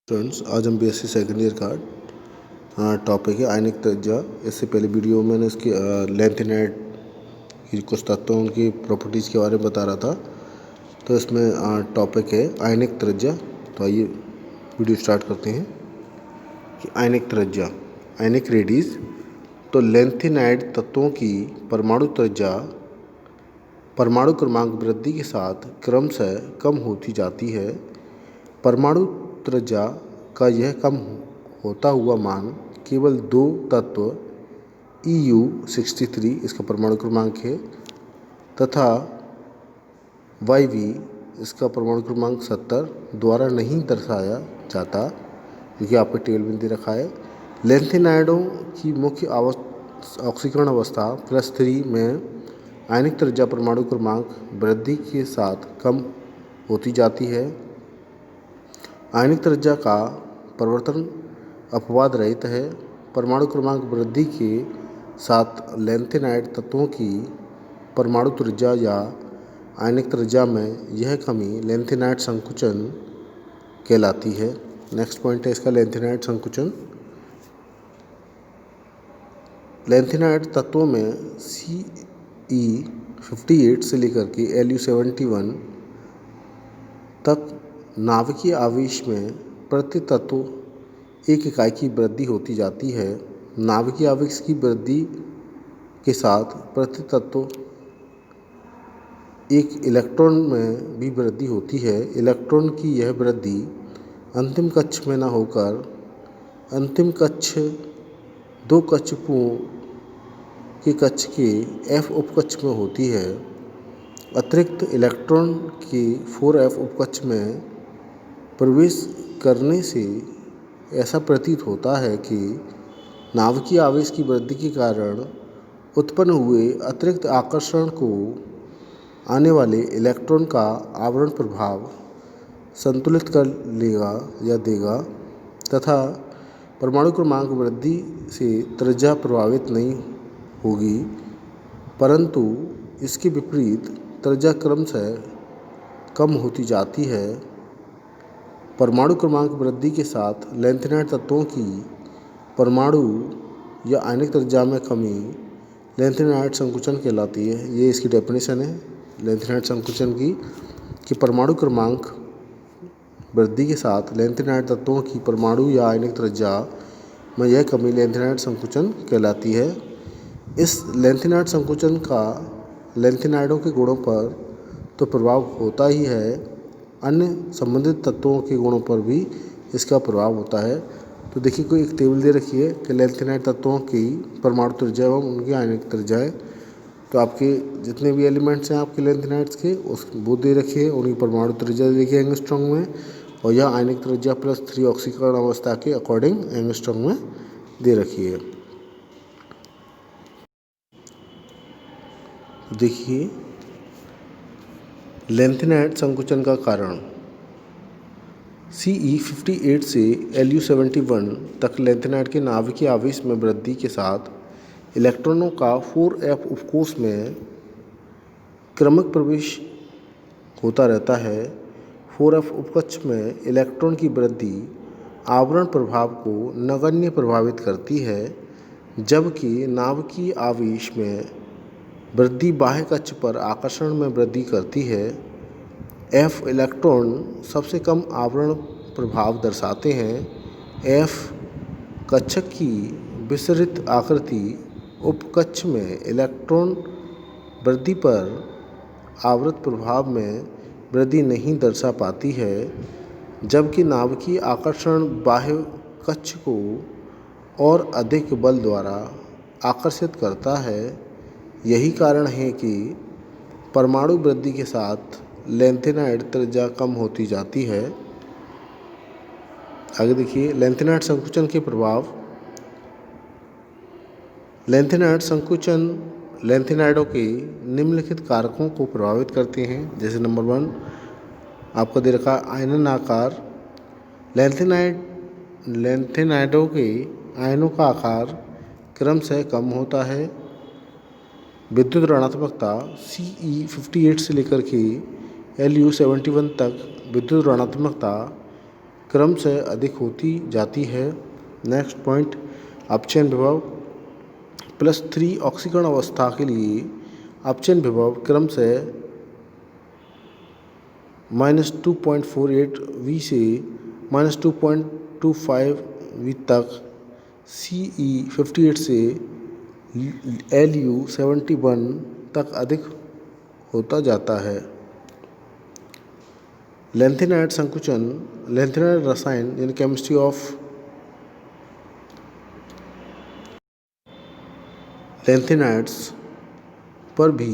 Students, आज हम BSc second year का टॉपिक है आयनिक त्रिज्या। इससे पहले वीडियो में मैंने इसकी लेंथ नेट की कुछ तत्वों उनकी प्रॉपर्टीज़ के बारे में बता रहा था। तो इसमें टॉपिक है आयनिक त्रिज्या। तो आइए वीडियो स्टार्ट करते हैं कि आयनिक त्रिज्या, आयनिक रेडियस। तो लेंथिनाइड तत्वों की परमाणु त्रिज्या परमाणु क्रमांक वृद्धि के साथ क्रमशः कम होती जाती है। परमाणु त्रिज्या का यह कम होता हुआ मान केवल दो तत्व EU63, इसका परमाणु क्रमांक है, तथा YV, इसका परमाणु क्रमांक 70 द्वारा नहीं दर्शाया जाता, क्योंकि आपके टेबल में दे रखा है। लेंथिनाइडों की मुख्य ऑक्सीकरण अवस्था +3 में आयनिक त्रिज्या परमाणु क्रमांक वृद्धि के साथ कम होती जाती है। आयनिक त्रिज्या का परिवर्तन अपवाद रहित है। परमाणु क्रमांक वृद्धि के साथ लेंथिनाइड तत्वों की परमाणु त्रिज्या या आयनिक त्रिज्या में यह कमी लेंथिनाइड संकुचन कहलाती है। नेक्स्ट पॉइंट है इसका लेंथिनाइड संकुचन। लेंथिनाइड तत्वों में Ce58 से लेकर के Lu71 तक नाभिकीय आवेश में प्रति तत्व 1 इकाई की वृद्धि होती जाती है। नाभिकीय आवेश की वृद्धि के साथ प्रति तत्व 1 इलेक्ट्रॉन में भी वृद्धि होती है। इलेक्ट्रॉन की यह वृद्धि अंतिम कक्ष में न होकर अंतिम कक्ष 2 कक्षकों के कक्ष के F उपकक्ष में होती है। अतिरिक्त इलेक्ट्रॉन के 4F उपकक्ष में प्रवेश करने से ऐसा प्रतीत होता है कि नाभिकीय आवेश की वृद्धि के कारण उत्पन्न हुए अतिरिक्त आकर्षण को आने वाले इलेक्ट्रॉन का आवरण प्रभाव संतुलित कर लेगा या देगा, तथा परमाणु क्रमांक वृद्धि से त्रिज्या प्रभावित नहीं होगी, परंतु इसके विपरीत त्रिज्या क्रमशः कम होती जाती है। परमाणु क्रमांक वृद्धि के साथ लेंथिनाइड तत्वों की परमाणु या आयनिक त्रिज्या में कमी लेंथिनाइड संकुचन कहलाती है। ये इसकी डेफिनेशन है लेंथिनाइड संकुचन की, कि परमाणु क्रमांक वृद्धि के साथ लेंथिनाइड तत्वों की परमाणु या आयनिक त्रिज्या में यह कमी लेंथिनाइड संकुचन कहलाती है। इस लेंथिनाइड संकुचन का लेंथिनाइडों के गुणों पर तो प्रभाव होता ही है, अन्य संबंधित तत्वों के गुणों पर भी इसका प्रभाव होता है। तो देखिए, कोई एक टेबल दे रखी है कि लेंथिनाइड तत्वों की परमाणु त्रिज्या एवं उनकी आयनिक त्रिज्याएँ। तो आपके जितने भी एलिमेंट्स हैं आपके लेंथिनाइड्स के, उस वो दे रखी है, उनकी परमाणु त्रिज्या देखिए एंगस्ट्रॉम में, और यह आयनिक त्रिज्या +3 ऑक्सीकरण अवस्था के अकॉर्डिंग एंगस्ट्रॉम में दे रखी है। देखिए, लेंथिनाइड संकुचन का कारण Ce58 से Lu71 तक लेंथिनाइड के नाभिकीय आवेश में वृद्धि के साथ इलेक्ट्रॉनों का 4F उपकोष में क्रमिक प्रवेश होता रहता है। 4F उपकक्ष में इलेक्ट्रॉन की वृद्धि आवरण प्रभाव को नगण्य प्रभावित करती है, जबकि नाभिकीय आवेश में वृद्धि बाह्य कक्ष पर आकर्षण में वृद्धि करती है। F इलेक्ट्रॉन सबसे कम आवरण प्रभाव दर्शाते हैं। F कक्षक की विसरित आकृति उपकक्ष में इलेक्ट्रॉन वृद्धि पर आवृत प्रभाव में वृद्धि नहीं दर्शा पाती है, जबकि नाभिकीय आकर्षण बाह्य कक्ष को और अधिक बल द्वारा आकर्षित करता है। यही कारण है कि परमाणु वृद्धि के साथ लेंथिनाइड त्रिज्या कम होती जाती है। आगे देखिए, लेंथिनाइड संकुचन के प्रभाव। लेंथिनाइड संकुचन लेंथिनाइडों के निम्नलिखित कारकों को प्रभावित करते हैं। जैसे नंबर 1 आपको दे रखा आयनन आकार। लेंथिनाइडों के आयनों का आकार क्रमशः कम होता है। विद्युत ऋणात्मकता Ce58 से लेकर के Lu71 तक विद्युत ऋणात्मकता क्रम से अधिक होती जाती है। नेक्स्ट पॉइंट, अपचयन विभव +3 ऑक्सीकरण अवस्था के लिए अपचयन विभव क्रम से -2.48 V से -2.25 V तक, Ce58 से Lu71 तक अधिक होता जाता है। लैंथेनाइड संकुचन, लैंथेनाइड रसायन यानी केमिस्ट्री ऑफ लैंथेनाइड्स पर भी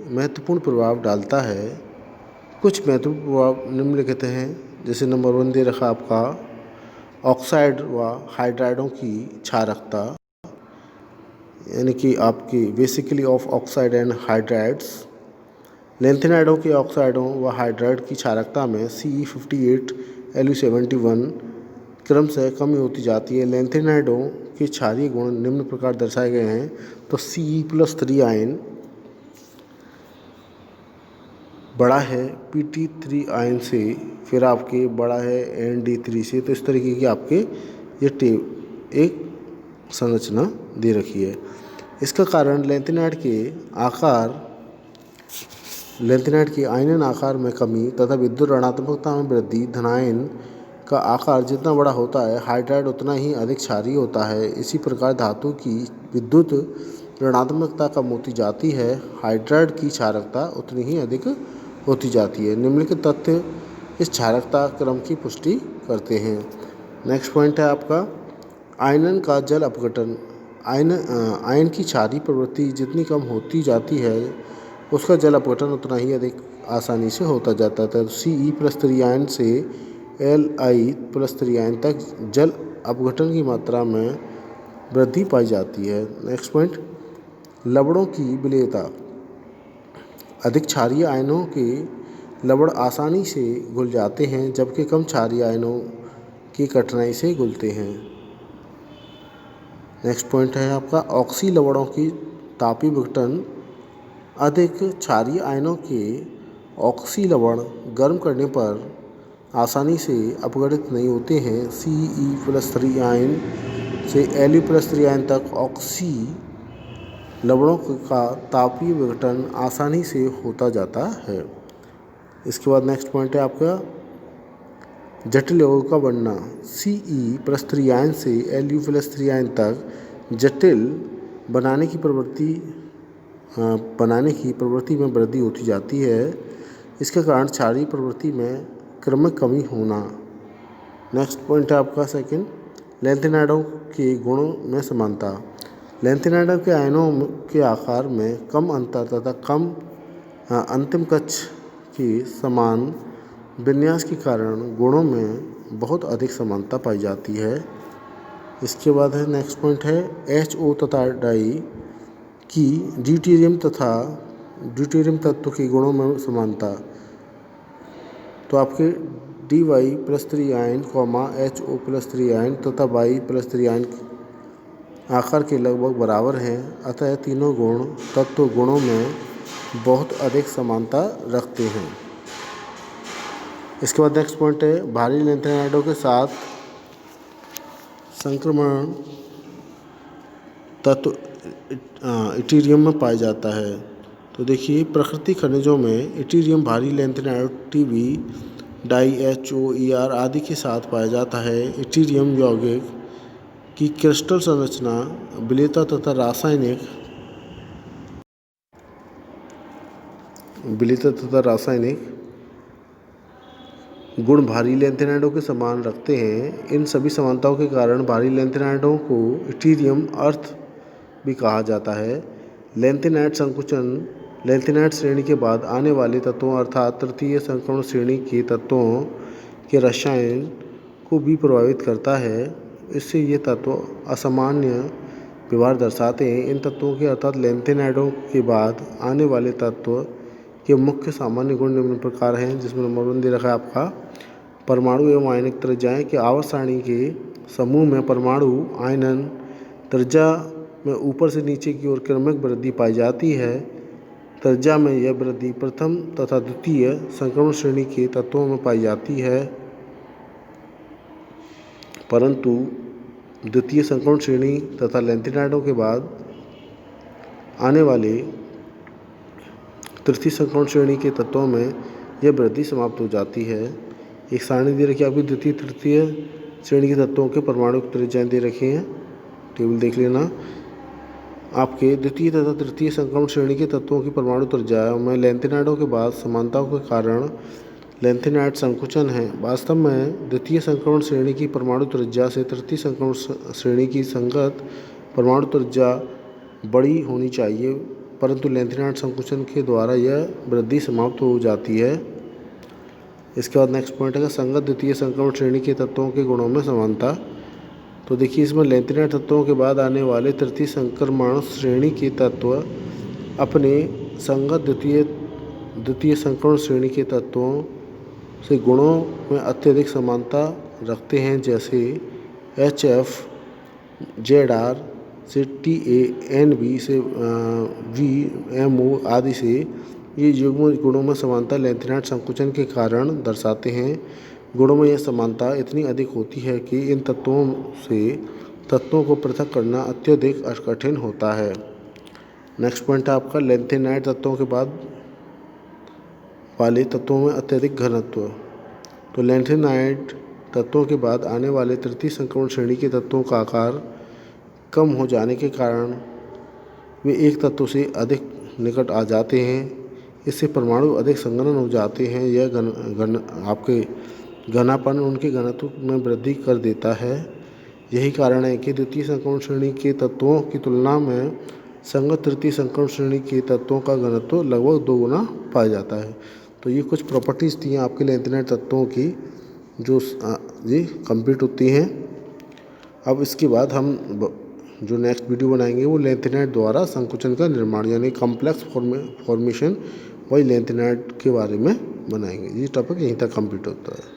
महत्वपूर्ण प्रभाव डालता है। कुछ महत्वपूर्ण प्रभाव निम्नलिखित हैं, जैसे नंबर 1 दे रखा आपका ऑक्साइड व हाइड्राइडों की क्षारकता, यानी कि आपकी basically of oxide and hydrides. लैंथेनाइडों के ऑक्साइडों व हाइड्राइड की क्षारकता में Ce58 Lu71 क्रम से कमी होती जाती है। लैंथेनाइडों के क्षारीय गुण निम्न प्रकार दर्शाए गए हैं। तो Ce+3 आयन बड़ा है Pt3 आयन से, फिर आपके बड़ा है Nd3 से। तो इस तरीके की आपके ये एक संरचना दे रखी है। इसका कारण लैंथेनाइड के आयनन आकार में कमी तथा विद्युत ऋणात्मकता में वृद्धि। धनायन का आकार जितना बड़ा होता है, हाइड्राइड उतना ही अधिक क्षारीय होता है। इसी प्रकार धातु की विद्युत ऋणात्मकता कम होती जाती है, हाइड्राइड की क्षारकता उतनी ही अधिक होती जाती है। निम्नलिखित तथ्य इस क्षारकता क्रम की पुष्टि करते हैं। नेक्स्ट पॉइंट है आपका आयनन का जल अपघटन। आयन की क्षारीय प्रवृत्ति जितनी कम होती जाती है, उसका जल अपघटन उतना ही अधिक आसानी से होता जाता है। Ce+3 आयन से Li+3 आयन तक जल अपघटन की मात्रा में वृद्धि पाई जाती है। नेक्स्ट पॉइंट, लवणों की विलेयता। अधिक क्षारीय आयनों के लवण आसानी से घुल जाते हैं, जबकि कम क्षारीय आयनों की कठिनाई से घुलते हैं। नेक्स्ट पॉइंट है आपका ऑक्सी लवणों की तापीय विघटन। अधिक क्षारीय आयनों के ऑक्सी लवण गर्म करने पर आसानी से अपघटित नहीं होते हैं। Ce+3 आयन से Lu+3 आयन तक ऑक्सी लवणों का तापीय विघटन आसानी से होता जाता है। इसके बाद नेक्स्ट पॉइंट है आपका जटिल यौगों का बनना। Ce+3 आयन से Lu+3 आयन तक जटिल बनाने की प्रवृत्ति में वृद्धि होती जाती है। इसके कारण क्षारीय प्रवृत्ति में क्रमिक कमी होना। नेक्स्ट पॉइंट है आपका सेकंड, लैंथेनाइडों के गुणों में समानता। लैंथेनाइडों के आयनों के आकार में कम अंतर तथा कम अंतिम कक्ष के समान विन्यास के कारण गुणों में बहुत अधिक समानता पाई जाती है। इसके बाद है नेक्स्ट पॉइंट है HO तथा डाई की ड्यूटेरियम तत्व के गुणों में समानता। तो आपके Dy+3 आयन, HO+3 आयन तथा Y+3 आयन आकार के लगभग बराबर हैं, अतः तीनों गुण तत्व गुणों में बहुत अधिक समानता रखते हैं। इसके बाद नेक्स्ट पॉइंट है भारी लैंथेनाइडों के साथ संक्रमण तत्व इटीरियम में पाया जाता है। तो देखिए प्रकृति खनिजों में इटीरियम भारी लैंथेनाइड Tb, डाई HO, Er आदि के साथ पाया जाता है। इटीरियम यौगिक की क्रिस्टल संरचना, विलेयता तथा रासायनिक गुण भारी लैंथेनाइडों के समान रखते हैं। इन सभी समानताओं के कारण भारी लैंथेनाइडों को इटीरियम अर्थ भी कहा जाता है। लैंथेनाइड संकुचन लैंथेनाइड श्रेणी के बाद आने वाले तत्वों अर्थात तृतीय संक्रमण श्रेणी के तत्वों के रसायन को भी प्रभावित करता है। इससे ये तत्व असामान्य व्यवहार दर्शाते हैं। इन तत्वों के अर्थात लैंथेनाइडों के बाद आने वाले तत्व के मुख्य सामान्य गुण निम्न प्रकार हैं, जिसमें नंबर 1 दे रखा है आपका परमाणु एवं आयनिक त्रिज्याएं के आवर्त सारणी के समूह में परमाणु आयनन त्रिज्या में ऊपर से नीचे की ओर क्रमिक वृद्धि पाई जाती है। त्रिज्या में यह वृद्धि प्रथम तथा द्वितीय संक्रमण श्रेणी के तत्वों में पाई जाती है। परंतु द्वितीय संक्रमण श्रेणी तथा लैंथेनाइडों के बाद आने वाले तृतीय संक्रमण श्रेणी के तत्वों में यह वृद्धि समाप्त हो जाती है। एक सारणी दे रखी है आपकी द्वितीय तृतीय श्रेणी के तत्वों के परमाणु त्रिज्याएं दे रखी हैं, टेबल देख लेना। आपके द्वितीय तथा तृतीय संक्रमण श्रेणी के तत्वों की परमाणु त्रिज्याओं में लैंथेनाइडों के बाद समानताओं के कारण लैंथेनाइड संकुचन है। वास्तव में द्वितीय संक्रमण श्रेणी की परमाणु त्रिज्या से तृतीय संक्रमण श्रेणी की संगत परमाणु त्रिज्या बड़ी होनी चाहिए, परंतु लैंथेनाइड संकुचन के द्वारा यह वृद्धि समाप्त हो जाती है। इसके बाद नेक्स्ट पॉइंट है संगत द्वितीय संक्रमण श्रेणी के तत्वों के गुणों में समानता। तो देखिए इसमें लैंथेनाइड तत्वों के बाद आने वाले तृतीय संक्रमण श्रेणी के तत्व अपने संगत द्वितीय संक्रमण श्रेणी के तत्वों से गुणों में अत्यधिक समानता रखते हैं, जैसे HF, ZR से TA, NB से V, MO आदि से ये युग्म गुणों में समानता लैंथेनाइड संकुचन के कारण दर्शाते हैं। गुणों में यह समानता इतनी अधिक होती है कि इन तत्वों से तत्वों को पृथक करना अत्यधिक कठिन होता है। नेक्स्ट पॉइंट है आपका लैंथेनाइड तत्वों के बाद वाले तत्वों में अत्यधिक घनत्व। तो लैंथेनाइड तत्वों के बाद आने वाले तृतीय संक्रमण श्रेणी के तत्वों का आकार कम हो जाने के कारण वे एक तत्व से अधिक निकट आ जाते हैं। इससे परमाणु अधिक संघनन हो जाते हैं। यह आपके घनापन उनके घनत्व में वृद्धि कर देता है। यही कारण है कि द्वितीय संक्रमण श्रेणी के तत्वों की तुलना में संगत तृतीय संक्रमण श्रेणी के तत्वों का घनत्व लगभग 2 गुना पाया जाता है। तो ये कुछ प्रॉपर्टीज़ थी आपके लैंथेनाइड तत्वों की जो जी कंप्लीट होती हैं। अब इसके बाद हम जो नेक्स्ट वीडियो बनाएंगे वो लैंथेनाइड द्वारा संकुचन का निर्माण यानी कॉम्प्लेक्स फॉर्मेशन वही लैंथेनाइड के बारे में बनाएंगे। ये टॉपिक यहीं तक कंप्लीट होता है।